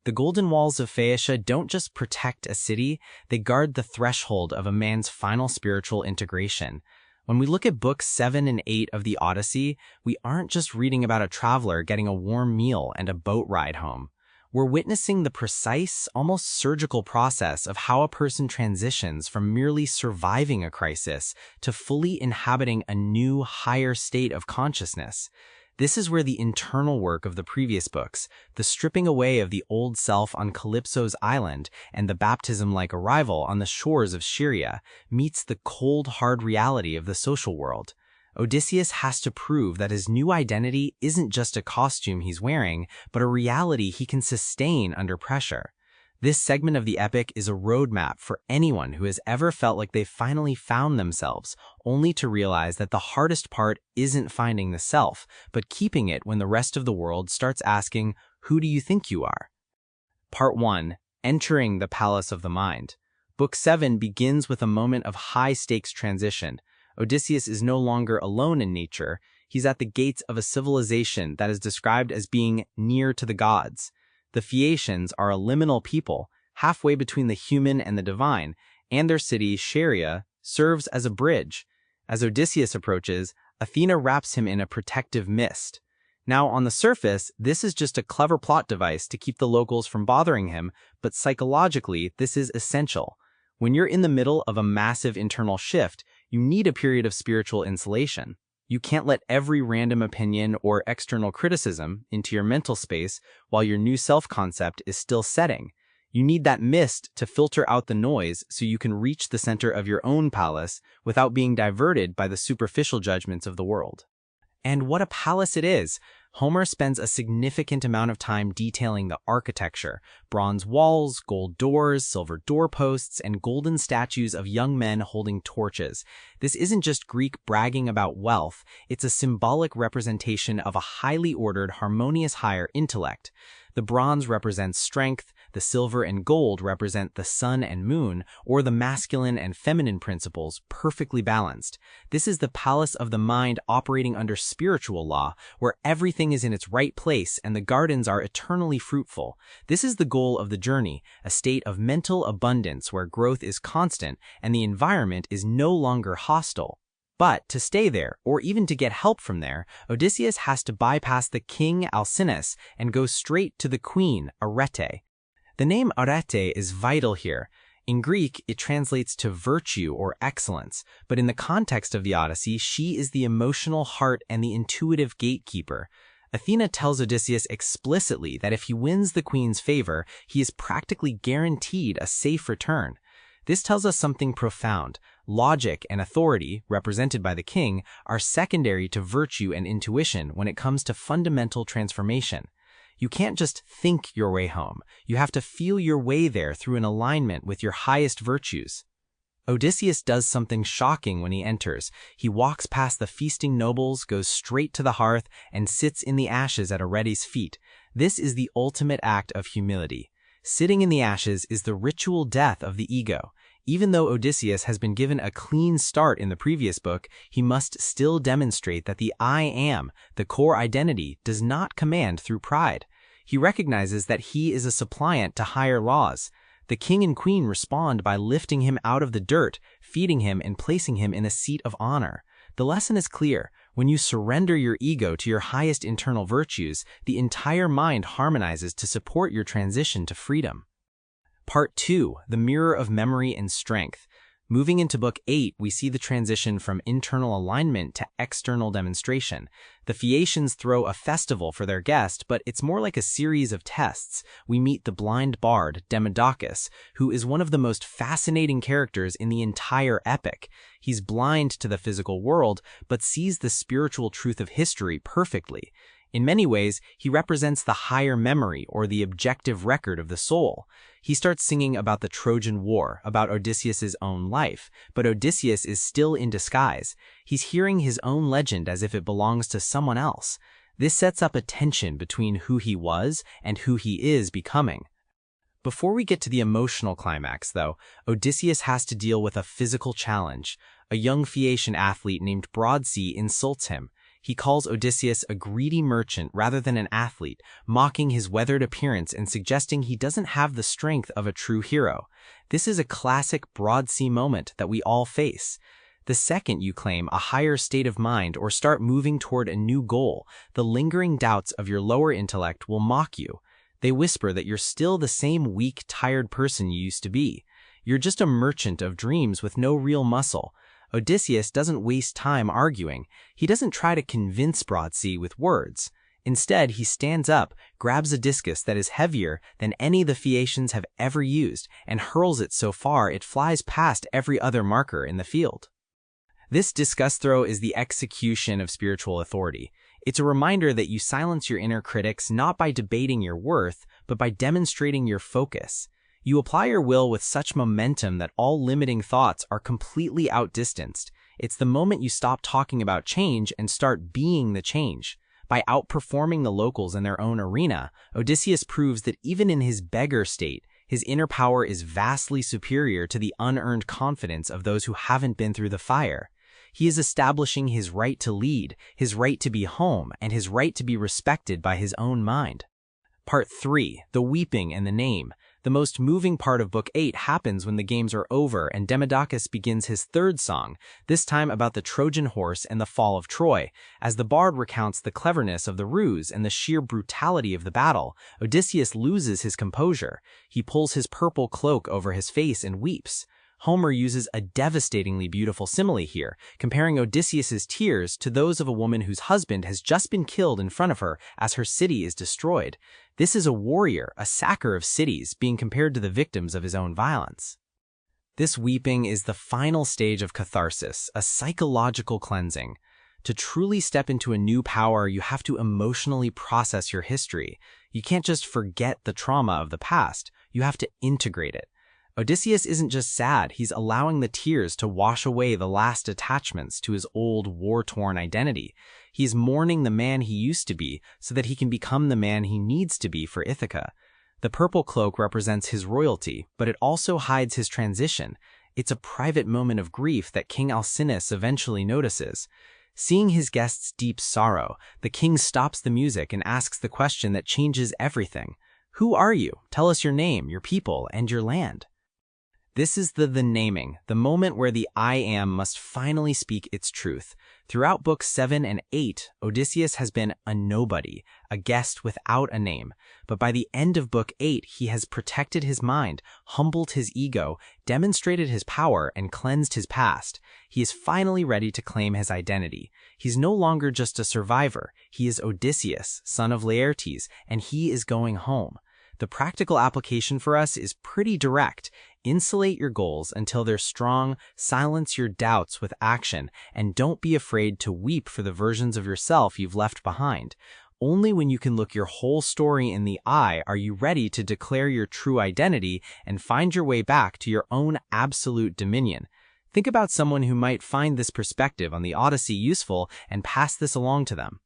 The golden walls of Phaeacia don't just protect a city, they guard the threshold of a man's final spiritual integration. When we look at books 7 and 8 of the Odyssey, we aren't just reading about a traveler getting a warm meal and a boat ride home. We're witnessing the precise, almost surgical process of how a person transitions from merely surviving a crisis to fully inhabiting a new, higher state of consciousness. This is where the internal work of the previous books, the stripping away of the old self on Calypso's island and the baptism-like arrival on the shores of Scheria, meets the cold, hard reality of the social world. Odysseus has to prove that his new identity isn't just a costume he's wearing, but a reality he can sustain under pressure. This segment of the epic is a roadmap for anyone who has ever felt like they've finally found themselves, only to realize that the hardest part isn't finding the self, but keeping it when the rest of the world starts asking, "Who do you think you are?" Part 1. Entering the Palace of the Mind. Book 7 begins with a moment of high-stakes transition. Odysseus is no longer alone in nature. He's at the gates of a civilization that is described as being near to the gods. The Phaeacians are a liminal people, halfway between the human and the divine, and their city, Scheria, serves as a bridge. As Odysseus approaches, Athena wraps him in a protective mist. Now, on the surface, this is just a clever plot device to keep the locals from bothering him, but psychologically, this is essential. When you're in the middle of a massive internal shift, you need a period of spiritual insulation. You can't let every random opinion or external criticism into your mental space while your new self-concept is still setting. You need that mist to filter out the noise so you can reach the center of your own palace without being diverted by the superficial judgments of the world. And what a palace it is! Homer spends a significant amount of time detailing the architecture: bronze walls, gold doors, silver doorposts, and golden statues of young men holding torches. This isn't just Greek bragging about wealth, it's a symbolic representation of a highly ordered, harmonious higher intellect. The bronze represents strength, the silver and gold represent the sun and moon, or the masculine and feminine principles, perfectly balanced. This is the palace of the mind operating under spiritual law, where everything is in its right place and the gardens are eternally fruitful. This is the goal of the journey, a state of mental abundance where growth is constant and the environment is no longer hostile. But to stay there, or even to get help from there, Odysseus has to bypass the king Alcinous and go straight to the queen, Arete. The name Arete is vital here. In Greek, it translates to virtue or excellence, but in the context of the Odyssey, she is the emotional heart and the intuitive gatekeeper. Athena tells Odysseus explicitly that if he wins the queen's favor, he is practically guaranteed a safe return. This tells us something profound. Logic and authority, represented by the king, are secondary to virtue and intuition when it comes to fundamental transformation. You can't just think your way home. You have to feel your way there through an alignment with your highest virtues. Odysseus does something shocking when he enters. He walks past the feasting nobles, goes straight to the hearth, and sits in the ashes at Arete's feet. This is the ultimate act of humility. Sitting in the ashes is the ritual death of the ego. Even though Odysseus has been given a clean start in the previous book, he must still demonstrate that the I am, the core identity, does not command through pride. He recognizes that he is a suppliant to higher laws. The king and queen respond by lifting him out of the dirt, feeding him, and placing him in a seat of honor. The lesson is clear. When you surrender your ego to your highest internal virtues, the entire mind harmonizes to support your transition to freedom. Part 2. The Mirror of Memory and Strength. Moving into Book 8, we see the transition from internal alignment to external demonstration. The Phaeacians throw a festival for their guest, but it's more like a series of tests. We meet the blind bard, Demodocus, who is one of the most fascinating characters in the entire epic. He's blind to the physical world, but sees the spiritual truth of history perfectly. In many ways, he represents the higher memory or the objective record of the soul. He starts singing about the Trojan War, about Odysseus's own life, but Odysseus is still in disguise. He's hearing his own legend as if it belongs to someone else. This sets up a tension between who he was and who he is becoming. Before we get to the emotional climax, though, Odysseus has to deal with a physical challenge. A young Phaeacian athlete named Broadsea insults him. He calls Odysseus a greedy merchant rather than an athlete, mocking his weathered appearance and suggesting he doesn't have the strength of a true hero. This is a classic broad sea moment that we all face. The second you claim a higher state of mind or start moving toward a new goal, the lingering doubts of your lower intellect will mock you. They whisper that you're still the same weak, tired person you used to be. You're just a merchant of dreams with no real muscle. Odysseus doesn't waste time arguing. He doesn't try to convince Broadsea with words. Instead, he stands up, grabs a discus that is heavier than any the Phaeacians have ever used, and hurls it so far it flies past every other marker in the field. This discus throw is the execution of spiritual authority. It's a reminder that you silence your inner critics not by debating your worth, but by demonstrating your focus. You apply your will with such momentum that all limiting thoughts are completely outdistanced. It's the moment you stop talking about change and start being the change. By outperforming the locals in their own arena, Odysseus proves that even in his beggar state, his inner power is vastly superior to the unearned confidence of those who haven't been through the fire. He is establishing his right to lead, his right to be home, and his right to be respected by his own mind. Part 3. The Weeping and the Name. The most moving part of Book 8 happens when the games are over and Demodocus begins his third song, this time about the Trojan horse and the fall of Troy. As the bard recounts the cleverness of the ruse and the sheer brutality of the battle, Odysseus loses his composure. He pulls his purple cloak over his face and weeps. Homer uses a devastatingly beautiful simile here, comparing Odysseus's tears to those of a woman whose husband has just been killed in front of her as her city is destroyed. This is a warrior, a sacker of cities, being compared to the victims of his own violence. This weeping is the final stage of catharsis, a psychological cleansing. To truly step into a new power, you have to emotionally process your history. You can't just forget the trauma of the past, you have to integrate it. Odysseus isn't just sad, he's allowing the tears to wash away the last attachments to his old, war-torn identity. He's mourning the man he used to be so that he can become the man he needs to be for Ithaca. The purple cloak represents his royalty, but it also hides his transition. It's a private moment of grief that King Alcinous eventually notices. Seeing his guest's deep sorrow, the king stops the music and asks the question that changes everything. Who are you? Tell us your name, your people, and your land. This is the naming, the moment where the I am must finally speak its truth. Throughout Books 7 and 8, Odysseus has been a nobody, a guest without a name. But by the end of Book 8, he has protected his mind, humbled his ego, demonstrated his power, and cleansed his past. He is finally ready to claim his identity. He's no longer just a survivor. He is Odysseus, son of Laertes, and he is going home. The practical application for us is pretty direct. Insulate your goals until they're strong, silence your doubts with action, and don't be afraid to weep for the versions of yourself you've left behind. Only when you can look your whole story in the eye are you ready to declare your true identity and find your way back to your own absolute dominion. Think about someone who might find this perspective on the Odyssey useful and pass this along to them.